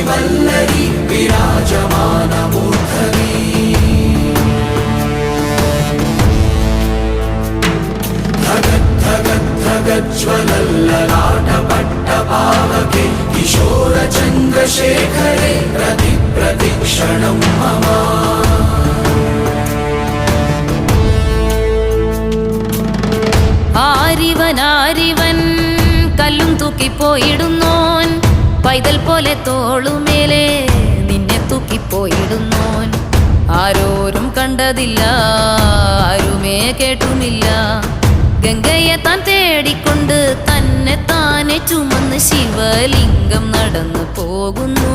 वल्लरी विराजमानमूर्धनि धगज्ज्वलल्ललाटपट्टपावके किशोरचन्द्रशेखरे प्रतिक्षणं मम ആരിവൻ കല്ലും തൂക്കിപ്പോയിടുന്നോൻ പൈതൽ പോലെ തോളുമേലെ നിന്നെ തൂക്കിപ്പോയിടുന്നോൻ ആരോരും കണ്ടതില്ല ആരുമേ കേട്ടുമില്ല ഗംഗയെ താൻ തേടിക്കൊണ്ട് തന്നെ താനെ ചുമന്ന് ശിവലിംഗം നടന്നു പോകുന്നു